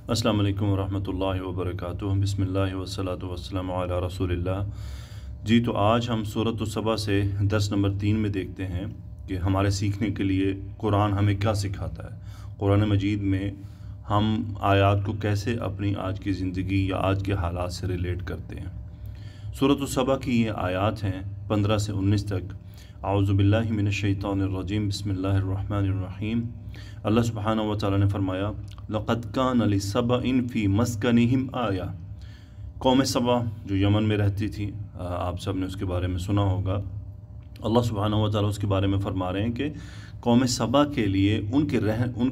السلام علیکم ورحمۃ اللہ وبرکاتہ۔ بسم اللہ والصلاۃ والسلام علی رسول اللہ۔ جی تو آج ہم سورۃ السبا سے درس نمبر 3 میں دیکھتے ہیں کہ ہمارے سیکھنے کے لیے قرآن ہمیں کیا سکھاتا ہے۔ قرآن مجید میں ہم آیات کو کیسے اپنی آج کی زندگی یا آج کے حالات سے ریلیٹ کرتے ہیں۔ سورۃ السبا کی یہ آیات ہیں 15 سے 19 تک۔ اعوذ باللہ من الشیطان الرجیم، بسم اللہ الرحمن الرحیم۔ اللہ سبحانہ و تعالیٰ نے فرمایا لَقَدْ كَانَ لِسَبَإٍ فِي مَسْكَنِهِمْ آیَةٌ۔ قوم سبا جو یمن میں رہتی تھی، آپ سب نے اس کے بارے میں سنا ہوگا۔ اللہ سبحانہ و تعالیٰ اس کے بارے میں فرما رہے ہیں کہ قوم سبا کے لیے ان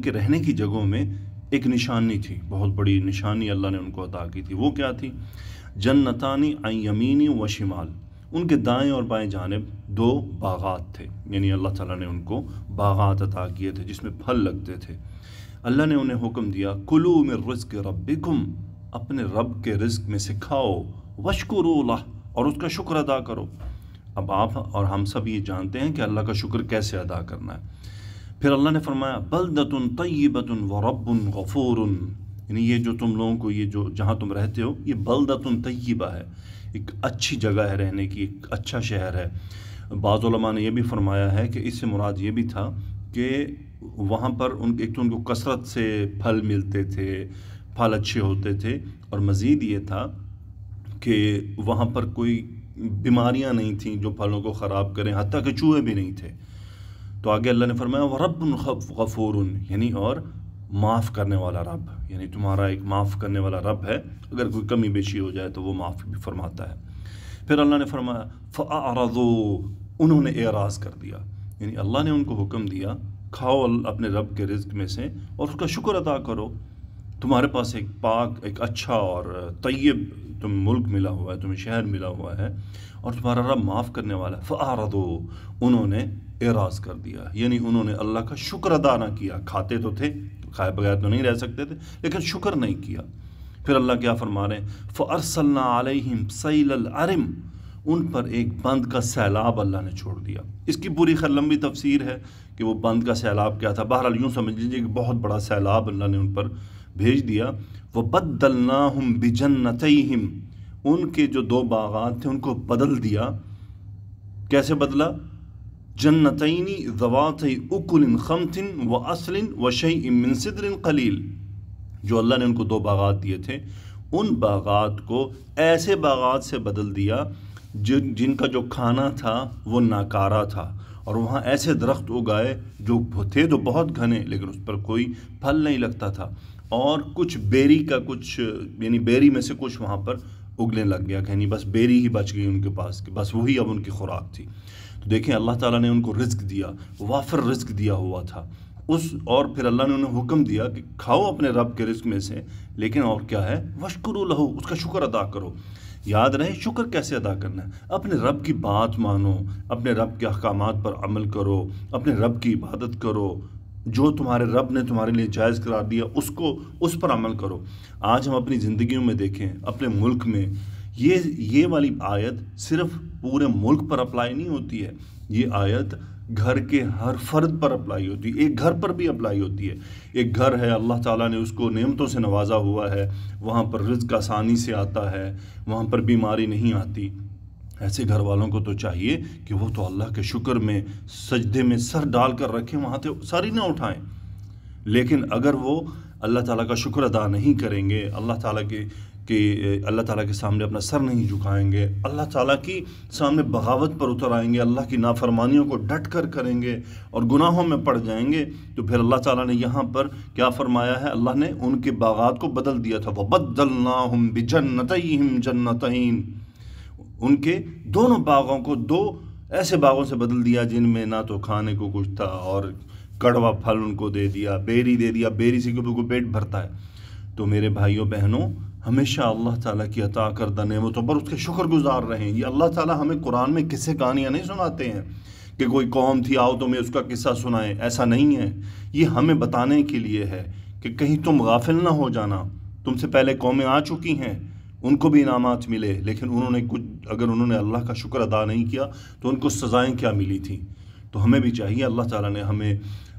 کے رہنے کی جگہوں میں ایک نشانی تھی، بہت بڑی نشانی اللہ نے ان کو عطا کی تھی۔ وہ کیا تھی؟ جنتانی عن یمین و شمال، ان کے دائیں اور بائیں جانب 2 باغات تھے، یعنی اللہ تعالیٰ نے ان کو باغات عطا کیے تھے جس میں پھل لگتے تھے۔ اللہ نے انہیں حکم دیا کلو من رزق ربکم، اپنے رب کے رزق میں سے کھاؤ، واشکروا لہ، اور اس کا شکر ادا کرو۔ اب آپ اور ہم سب یہ جانتے ہیں کہ اللہ کا شکر کیسے ادا کرنا ہے۔ پھر اللہ نے فرمایا بلدۃ طیبۃ ورب غفور، یعنی یہ جو تم لوگوں کو جو جہاں تم رہتے ہو یہ بلدۃ طیبہ ہے، ایک اچھی جگہ ہے رہنے کی، ایک اچھا شہر ہے۔ بعض علماء نے یہ بھی فرمایا ہے کہ اس سے مراد یہ بھی تھا کہ وہاں پر ایک تو ان کو کثرت سے پھل ملتے تھے، پھل اچھے ہوتے تھے، اور مزید یہ تھا کہ وہاں پر کوئی بیماریاں نہیں تھیں جو پھلوں کو خراب کریں، حتیٰ کہ چوہے بھی نہیں تھے۔ تو آگے اللہ نے فرمایا وَرَبٌ غَفُورٌ، یعنی اور معاف کرنے والا رب، یعنی تمہارا ایک معاف کرنے والا رب ہے، اگر کوئی کمی بیشی ہو جائے تو وہ معاف بھی فرماتا ہے۔ پھر اللہ نے فرمایا فَأَعْرَضُوا، انہوں نے اعراض کر دیا، یعنی اللہ نے ان کو حکم دیا کھاؤ اپنے رب کے رزق میں سے اور اس کا شکر ادا کرو۔ تمہارے پاس ایک پاک، ایک اچھا اور طیب تم ملک ملا ہوا ہے، تمہیں شہر ملا ہوا ہے، اور تمہارا رب معاف کرنے والا ہے۔ فَأَعْرَضُوا، انہوں نے اعراض کر دیا، یعنی انہوں نے اللہ کا شکر ادا نہ کیا۔ کھاتے تو تھے، کھائے بغیر تو نہیں رہ سکتے تھے، لیکن شکر نہیں کیا۔ پھر اللہ کیا فرما رہے ہیں فَأَرْسَلْنَا عَلَيْهِمْ سَيْلَ الْعَرِمِ، ان پر ایک بند کا سیلاب اللہ نے چھوڑ دیا۔ اس کی پوری لمبی تفسیر ہے کہ وہ بند کا سیلاب کیا تھا۔ بہرحال یوں سمجھ لیجیے کہ بہت بڑا سیلاب اللہ نے ان پر بھیج دیا۔ وَبَدَّلْنَاهُمْ بِجَنَّتَيْهِمْ، ان کے جو 2 باغات تھے ان کو بدل دیا۔ کیسے بدلا؟ جنتین ذواتي اکل خمط واصل وشیء من سدر قلیل، جو اللہ نے ان کو 2 باغات دیے تھے، ان باغات کو ایسے باغات سے بدل دیا جن کا جو کھانا تھا وہ ناکارہ تھا، اور وہاں ایسے درخت اگائے جو تھے تو بہت گھنے، لیکن اس پر کوئی پھل نہیں لگتا تھا، اور کچھ بیری کا یعنی بیری میں سے کچھ وہاں پر اگنے لگ گیا، یعنی بس بیری ہی بچ گئی ان کے پاس، کہ بس وہی اب ان کی خوراک تھی۔ تو دیکھیں اللہ تعالیٰ نے ان کو رزق دیا، وافر رزق دیا ہوا تھا اور پھر اللہ نے انہیں حکم دیا کہ کھاؤ اپنے رب کے رزق میں سے، لیکن اور کیا ہے واشکروا لہ، اس کا شکر ادا کرو۔ یاد رہے شکر کیسے ادا کرنا ہے، اپنے رب کی بات مانو، اپنے رب کے احکامات پر عمل کرو، اپنے رب کی عبادت کرو، جو تمہارے رب نے تمہارے لیے جائز قرار دیا اس پر عمل کرو۔ آج ہم اپنی زندگیوں میں دیکھیں، اپنے ملک میں یہ والی آیت صرف پورے ملک پر اپلائی نہیں ہوتی ہے، یہ آیت گھر کے ہر فرد پر اپلائی ہوتی ہے، ایک گھر پر بھی اپلائی ہوتی ہے۔ ایک گھر ہے، اللہ تعالیٰ نے اس کو نعمتوں سے نوازا ہوا ہے، وہاں پر رزق آسانی سے آتا ہے، وہاں پر بیماری نہیں آتی۔ ایسے گھر والوں کو تو چاہیے کہ وہ تو اللہ کے شکر میں سجدے میں سر ڈال کر رکھیں، وہاں سے سر ہی نہ اٹھائیں۔ لیکن اگر وہ اللہ تعالیٰ کا شکر ادا نہیں کریں گے، اللہ تعالیٰ کے سامنے اپنا سر نہیں جھکائیں گے، اللہ تعالیٰ کی سامنے بغاوت پر اتر آئیں گے، اللہ کی نافرمانیوں کو ڈٹ کر کریں گے اور گناہوں میں پڑ جائیں گے، تو پھر اللہ تعالیٰ نے یہاں پر کیا فرمایا ہے؟ اللہ نے ان کے باغات کو بدل دیا تھا، وَبَدَّلْنَاهُمْ بِجَنَّتَيْهِمْ جَنَّتَيْن، ان کے دونوں باغوں کو 2 ایسے باغوں سے بدل دیا جن میں نہ تو کھانے کو کچھ تھا، اور کڑوا پھل ان کو دے دیا، بیری دے دیا، بیری سے کو پیٹ بھرتا ہے۔ تو میرے بھائیوں بہنوں، ہمیشہ اللہ تعالیٰ کی عطا کردہ نعمتوں پر اس کے شکر گزار رہیں۔ یہ اللہ تعالیٰ ہمیں قرآن میں قصے کہانیاں نہیں سناتے ہیں کہ کوئی قوم تھی آؤ تمہیں اس کا قصہ سنائیں، ایسا نہیں ہے۔ یہ ہمیں بتانے کے لیے ہے کہ کہیں تم غافل نہ ہو جانا، تم سے پہلے قومیں آ چکی ہیں، ان کو بھی انعامات ملے، لیکن اگر انہوں نے اللہ کا شکر ادا نہیں کیا تو ان کو سزائیں کیا ملی تھیں۔ تو ہمیں بھی چاہیے، اللہ تعالیٰ نے ہمیں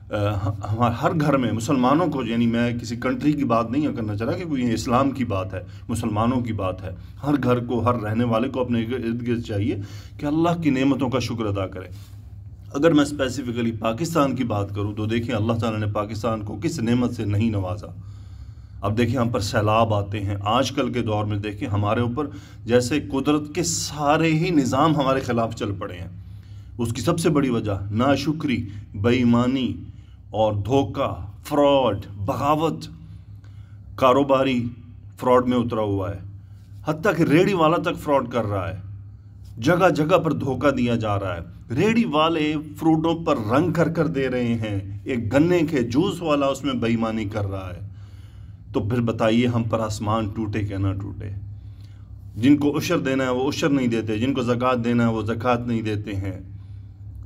ہر گھر میں مسلمانوں کو، یعنی میں کسی کنٹری کی بات نہیں کرنا چاہ رہا کہ کوئی اسلام کی بات ہے، مسلمانوں کی بات ہے، ہر گھر کو، ہر رہنے والے کو اپنے ارد گرد چاہیے کہ اللہ کی نعمتوں کا شکر ادا کرے۔ اگر میں اسپیسیفکلی پاکستان کی بات کروں تو دیکھیں اللہ تعالیٰ نے پاکستان کو کس نعمت سے نہیں نوازا۔ اب دیکھیں ہم پر سیلاب آتے ہیں، آج کل کے دور میں دیکھیں ہمارے اوپر جیسے قدرت کے سارے ہی نظام ہمارے خلاف چل پڑے ہیں۔ اس کی سب سے بڑی وجہ ناشکری، بے ایمانی اور دھوکہ، فراڈ، بغاوت، کاروباری فراڈ میں اترا ہوا ہے، حتیٰ کہ ریڑھی والا تک فراڈ کر رہا ہے، جگہ جگہ پر دھوکہ دیا جا رہا ہے۔ ریڑھی والے فروٹوں پر رنگ کر دے رہے ہیں، ایک گنے کے جوس والا اس میں بے ایمانی کر رہا ہے۔ تو پھر بتائیے ہم پر آسمان ٹوٹے کہ نہ ٹوٹے؟ جن کو عشر دینا ہے وہ عشر نہیں دیتے، جن کو زکوٰۃ دینا ہے وہ زکوٰۃ نہیں دیتے ہیں،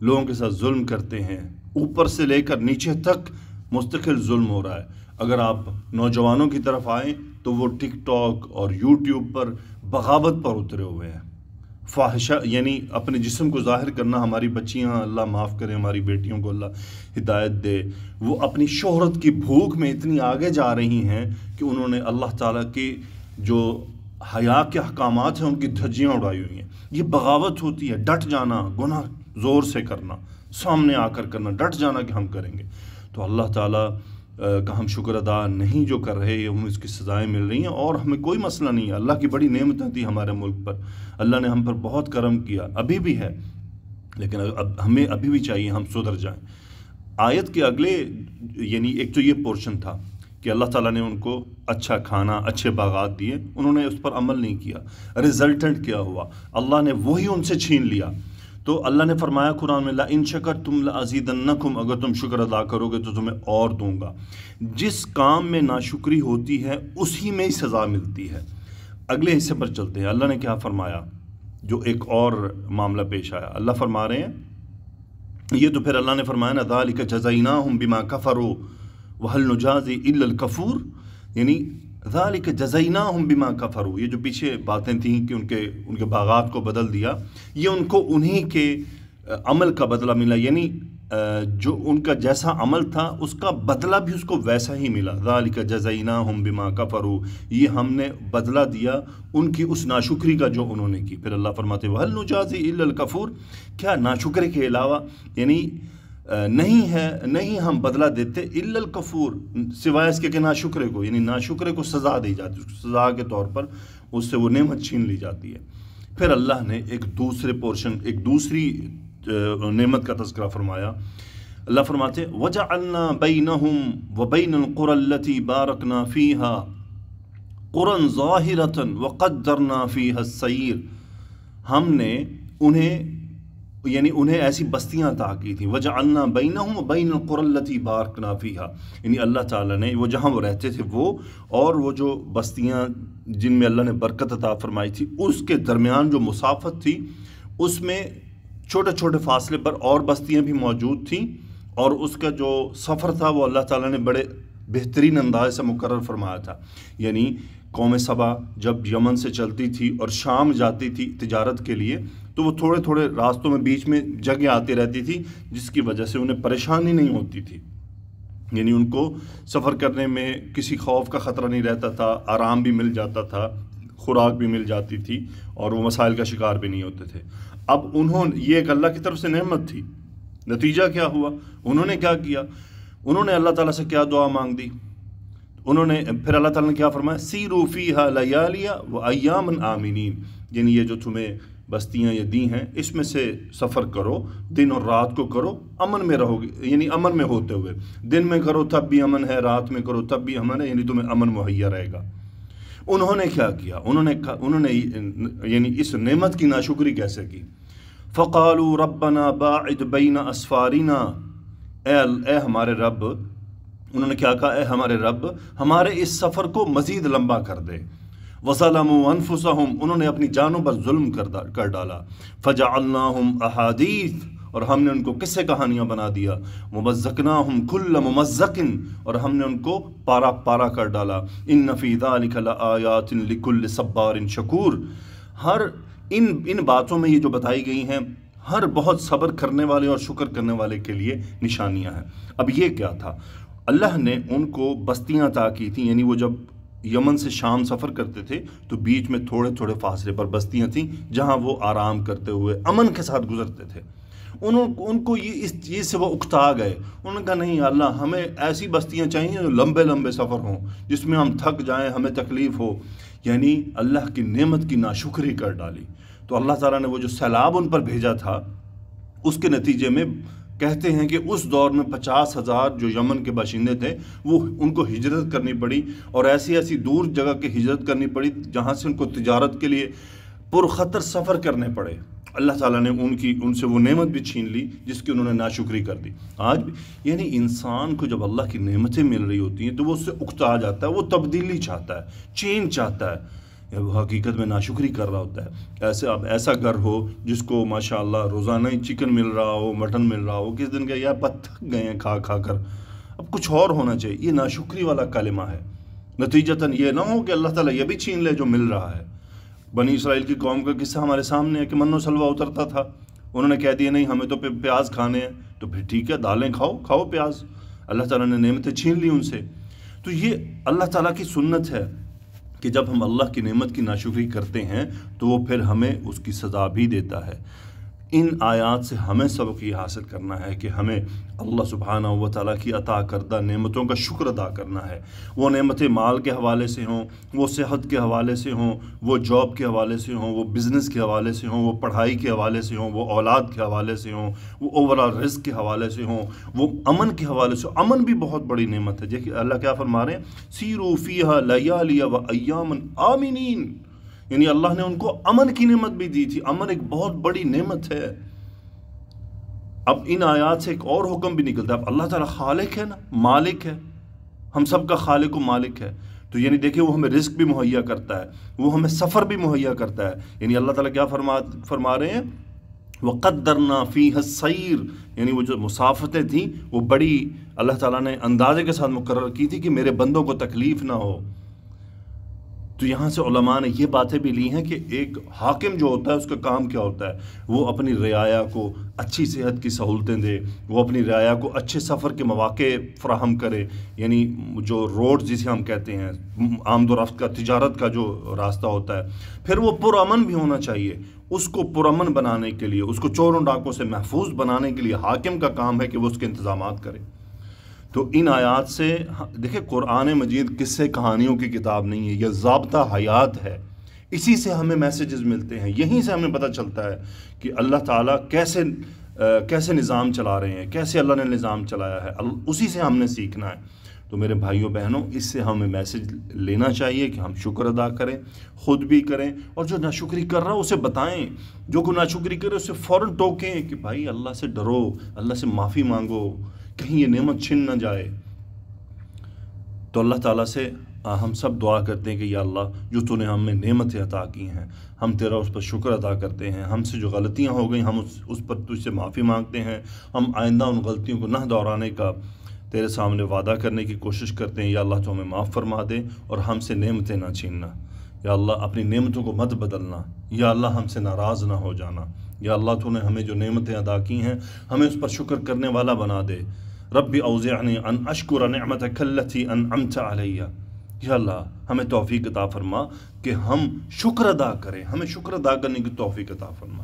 لوگوں کے ساتھ ظلم کرتے ہیں، اوپر سے لے کر نیچے تک مستقل ظلم ہو رہا ہے۔ اگر آپ نوجوانوں کی طرف آئیں تو وہ ٹک ٹاک اور یوٹیوب پر بغاوت پر اترے ہوئے ہیں، فاحشہ، یعنی اپنے جسم کو ظاہر کرنا۔ ہماری بچیاں، اللہ معاف کرے، ہماری بیٹیوں کو اللہ ہدایت دے، وہ اپنی شہرت کی بھوک میں اتنی آگے جا رہی ہیں کہ انہوں نے اللہ تعالیٰ کی جو حیا کے احکامات ہیں ان کی دھجیاں اڑائی ہوئی ہیں۔ یہ بغاوت ہوتی ہے، ڈٹ جانا، گناہ زور سے کرنا، سامنے آ کر کرنا، ڈٹ جانا کہ ہم کریں گے۔ تو اللہ تعالیٰ کا ہم شکر ادا نہیں جو کر رہے، ہم اس کی سزائیں مل رہی ہیں، اور ہمیں کوئی مسئلہ نہیں ہے۔ اللہ کی بڑی نعمتیں تھیں ہمارے ملک پر، اللہ نے ہم پر بہت کرم کیا، ابھی بھی ہے، لیکن ہمیں ابھی بھی چاہیے ہم سدھر جائیں۔ آیت کے اگلے، یعنی ایک تو یہ پورشن تھا کہ اللہ تعالیٰ نے ان کو اچھا کھانا، اچھے باغات دیے، انہوں نے اس پر عمل نہیں کیا، رزلٹنٹ کیا ہوا؟ اللہ نے وہی ان سے چھین لیا۔ تو اللہ نے فرمایا قرآن میں لَإِن شَكَرْتُمْ لَأَزِيدَنَّكُمْ، اگر تم شکر ادا کرو گے تو تمہیں اور دوں گا۔ جس کام میں ناشکری ہوتی ہے اسی میں ہی سزا ملتی ہے۔ اگلے حصے پر چلتے ہیں، اللہ نے کیا فرمایا، جو ایک اور معاملہ پیش آیا۔ اللہ فرما رہے ہیں، یہ تو پھر اللہ نے فرمایا نا ذَلِكَ جَزَيْنَاهُمْ بِمَا كَفَرُوا وَهَلْ نُجَازِي إِلَّا الْكَفُورَ، یعنی ذَلِكَ جَزَيْنَاهُمْ بِمَا كَفَرُوا، یہ جو پیچھے باتیں تھیں کہ ان کے باغات کو بدل دیا، یہ ان کو انہی کے عمل کا بدلہ ملا، یعنی جو ان کا جیسا عمل تھا اس کا بدلہ بھی اس کو ویسا ہی ملا۔ ذَلِكَ جَزَيْنَاهُمْ بِمَا كَفَرُوا، یہ ہم نے بدلہ دیا ان کی اس ناشکری کا جو انہوں نے کی۔ پھر اللہ فرماتے وَهَلْ نُجَازِي إِلَّا الْكَفُورَ، کیا ناشکرے کے علاوہ، یعنی نہیں ہم بدلہ دیتے الا الکفور، سوائے اس کے کہ ناشکرے کو، یعنی ناشکرے کو سزا دی جاتی ہے، سزا کے طور پر اس سے وہ نعمت چھین لی جاتی ہے۔ پھر اللہ نے ایک دوسری نعمت کا تذکرہ فرمایا۔ اللہ فرماتے وَجَعَلْنَا بَيْنَهُمْ وَبَيْنَ الْقُرَى الَّتِي بَارَكْنَا فِيهَا قُرًى ظَاهِرَةً وَقَدَّرْنَا فِيهَا السَّيْرَ، ہم نے انہیں ایسی بستیاں عطا کی تھیں۔ وَجَعَلْنَا بَيْنَهُمْ وَبَيْنَ الْقُرَى الَّتِي بَارَكْنَا فِيهَا، یعنی اللہ تعالیٰ نے وہ جہاں وہ رہتے تھے وہ، اور وہ جو بستیاں جن میں اللہ نے برکت عطا فرمائی تھی، اس کے درمیان جو مسافت تھی اس میں چھوٹے چھوٹے فاصلے پر اور بستیاں بھی موجود تھیں، اور اس کا جو سفر تھا وہ اللہ تعالیٰ نے بڑے بہترین انداز سے مقرر فرمایا تھا۔ یعنی قوم سبا جب یمن سے چلتی تھی اور شام جاتی تھی تجارت کے لیے، تو وہ تھوڑے تھوڑے راستوں میں بیچ میں جگہ آتی رہتی تھی جس کی وجہ سے انہیں پریشانی نہیں ہوتی تھی، یعنی ان کو سفر کرنے میں کسی خوف کا خطرہ نہیں رہتا تھا، آرام بھی مل جاتا تھا، خوراک بھی مل جاتی تھی، اور وہ مسائل کا شکار بھی نہیں ہوتے تھے۔ اب یہ ایک اللہ کی طرف سے نعمت تھی، نتیجہ کیا ہوا؟ انہوں نے کیا کیا؟ انہوں نے اللہ تعالیٰ سے کیا دعا مانگ دی؟ پھر اللہ تعالیٰ نے کیا فرمایا؟ سیروا فیہا لیالیا و ایاما آمنین، یعنی یہ جو تمہیں بستیاں یہ دی ہیں اس میں سے سفر کرو، دن اور رات کو کرو، امن میں رہو گے، یعنی امن میں ہوتے ہوئے، دن میں کرو تب بھی امن ہے، رات میں کرو تب بھی امن ہے، یعنی تمہیں امن مہیا رہے گا۔ انہوں نے کیا کیا؟ انہوں نے یعنی اس نعمت کی ناشکری کیسے کی؟ فقالوا ربنا باعد بین اسفارنا، اے ہمارے رب، انہوں نے کیا کہا؟ اے ہمارے رب ہمارے اس سفر کو مزید لمبا کر دے۔ وظلموا انفسهم، انہوں نے اپنی جانوں پر ظلم کر ڈالا۔ فجعلناهم احادیث، اور ہم نے ان کو قصے کہانیاں بنا دیا۔ ممزقناهم كل ممزق، اور ہم نے ان کو پارا پارا کر ڈالا۔ ان فی ذلک لآیات لکل صبار شکور، ان باتوں میں یہ جو بتائی گئی ہیں ہر بہت صبر کرنے والے اور شکر کرنے والے کے لیے نشانیاں ہیں۔ اب یہ کیا تھا؟ اللہ نے ان کو بستیاں عطا کی تھیں، یعنی وہ جب یمن سے شام سفر کرتے تھے تو بیچ میں تھوڑے تھوڑے فاصلے پر بستیاں تھیں جہاں وہ آرام کرتے ہوئے امن کے ساتھ گزرتے تھے۔ ان کو یہ اس چیز سے وہ اکتا گئے، انہوں نے کہا نہیں اللہ، ہمیں ایسی بستیاں چاہیے جو لمبے لمبے سفر ہوں، جس میں ہم تھک جائیں، ہمیں تکلیف ہو، یعنی اللہ کی نعمت کی ناشکری کر ڈالی۔ تو اللہ تعالیٰ نے وہ جو سیلاب ان پر بھیجا تھا، اس کے نتیجے میں کہتے ہیں کہ اس دور میں 50,000 جو یمن کے باشندے تھے وہ ان کو ہجرت کرنی پڑی، اور ایسی ایسی دور جگہ کی ہجرت کرنی پڑی جہاں سے ان کو تجارت کے لیے پرخطر سفر کرنے پڑے۔ اللہ تعالیٰ نے ان سے وہ نعمت بھی چھین لی جس کی انہوں نے ناشکری کر دی۔ آج بھی یعنی انسان کو جب اللہ کی نعمتیں مل رہی ہوتی ہیں تو وہ اس سے اکتا جاتا ہے، وہ تبدیلی چاہتا ہے، چینج چاہتا ہے، وہ حقیقت میں ناشکری کر رہا ہوتا ہے۔ اب ایسا گھر ہو جس کو ماشاءاللہ روزانہ ہی چکن مل رہا ہو، مٹن مل رہا ہو، کس دن کا یا تھک گئے ہیں کھا کھا کر، اب کچھ اور ہونا چاہیے۔ یہ ناشکری والا کلمہ ہے۔ نتیجتاً یہ نہ ہو کہ اللہ تعالیٰ یہ بھی چھین لے جو مل رہا ہے۔ بنی اسرائیل کی قوم کا قصہ ہمارے سامنے ہے کہ من و سلوہ اترتا تھا، انہوں نے کہہ دیا نہیں ہمیں تو پیاز کھانے ہیں، تو پھر ٹھیک ہے دالیں کھاؤ پیاز، اللہ تعالیٰ نے نعمتیں چھین لی ان سے۔ تو یہ اللہ تعالیٰ کی سنت ہے کہ جب ہم اللہ کی نعمت کی ناشکری کرتے ہیں تو وہ پھر ہمیں اس کی سزا بھی دیتا ہے۔ ان آیات سے ہمیں سبق یہ حاصل کرنا ہے کہ ہمیں اللہ سبحانہ و تعالیٰ کی عطا کردہ نعمتوں کا شکر ادا کرنا ہے۔ وہ نعمتیں مال کے حوالے سے ہوں، وہ صحت کے حوالے سے ہوں، وہ جاب کے حوالے سے ہوں، وہ بزنس کے حوالے سے ہوں، وہ پڑھائی کے حوالے سے ہوں، وہ اولاد کے حوالے سے ہوں، وہ اوورآل رزق کے حوالے سے ہوں، وہ امن کے حوالے سے ہوں۔ امن بھی بہت بڑی نعمت ہے۔ دیکھیے اللہ کیا فرما رہے ہیں، سیروا فیہا لیالی و ایاما آمنین، یعنی اللہ نے ان کو امن کی نعمت بھی دی تھی۔ امن ایک بہت بڑی نعمت ہے۔ اب ان آیات سے ایک اور حکم بھی نکلتا ہے، اب اللہ تعالیٰ خالق ہے نا، مالک ہے، ہم سب کا خالق و مالک ہے، تو یعنی دیکھیں وہ ہمیں رزق بھی مہیا کرتا ہے، وہ ہمیں سفر بھی مہیا کرتا ہے۔ یعنی اللہ تعالیٰ کیا فرما رہے ہیں، وَقَدَّرْنَا فِيهَا السَّيْرَ، یعنی وہ جو مسافتیں تھیں وہ بڑی اللہ تعالیٰ نے اندازے کے ساتھ مقرر کی تھی کہ میرے بندوں کو تکلیف نہ ہو۔ تو یہاں سے علماء نے یہ باتیں بھی لی ہیں کہ ایک حاکم جو ہوتا ہے اس کا کام کیا ہوتا ہے، وہ اپنی رعایا کو اچھی صحت کی سہولتیں دے، وہ اپنی رعایا کو اچھے سفر کے مواقع فراہم کرے، یعنی جو روڈ جسے ہم کہتے ہیں آمد و رفت کا، تجارت کا جو راستہ ہوتا ہے، پھر وہ پرامن بھی ہونا چاہیے۔ اس کو پرامن بنانے کے لیے، اس کو چوروں ڈاکوں سے محفوظ بنانے کے لیے حاکم کا کام ہے کہ وہ اس کے انتظامات کرے۔ تو ان آیات سے دیکھیں قرآن مجید قصے کہانیوں کی کتاب نہیں ہے، یہ ضابطہ حیات ہے۔ اسی سے ہمیں میسیجز ملتے ہیں، یہیں سے ہمیں پتہ چلتا ہے کہ اللہ تعالیٰ کیسے نظام چلا رہے ہیں، کیسے اللہ نے نظام چلایا ہے، اسی سے ہم نے سیکھنا ہے۔ تو میرے بھائیوں بہنوں، اس سے ہمیں میسیج لینا چاہیے کہ ہم شکر ادا کریں، خود بھی کریں، اور جو ناشکری کر رہا ہے اسے بتائیں، جو کوئی ناشکری کرے اسے فوراً ٹوکیں کہ بھائی اللہ سے ڈرو، اللہ سے معافی مانگو، کہیں یہ نعمت چھن نہ جائے۔ تو اللہ تعالیٰ سے ہم سب دعا کرتے ہیں کہ یا اللہ جو تو نے ہمیں نعمتیں عطا کی ہیں، ہم تیرا اس پر شکر ادا کرتے ہیں، ہم سے جو غلطیاں ہو گئیں ہم اس پر تجھ سے معافی مانگتے ہیں، ہم آئندہ ان غلطیوں کو نہ دہرانے کا تیرے سامنے وعدہ کرنے کی کوشش کرتے ہیں۔ یا اللہ تو ہمیں معاف فرما دے اور ہم سے نعمتیں نہ چھیننا۔ یا اللہ اپنی نعمتوں کو مت بدلنا، یا اللہ ہم سے ناراض نہ ہو جانا۔ یا اللہ تو نے ہمیں جو نعمتیں عطا کی ہیں ہمیں اس پر شکر کرنے والا بنا دے۔ رب اوزعنی ان اشکر نعمتک التی انعمت علی، یا اللہ ہمیں توفیق عطا فرما کہ ہم شکر ادا کریں، ہمیں شکر ادا کرنے کی توفیق عطا فرما۔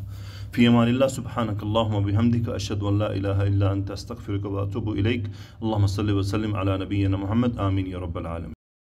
فی امان اللہ، سبحانک اللہم و بحمدک، اشہد ان لا الہ الا انت، استغفرک و اتوب الیک۔ اللہم صلی وسلم علی نبینا محمد، آمین یا رب العالمین۔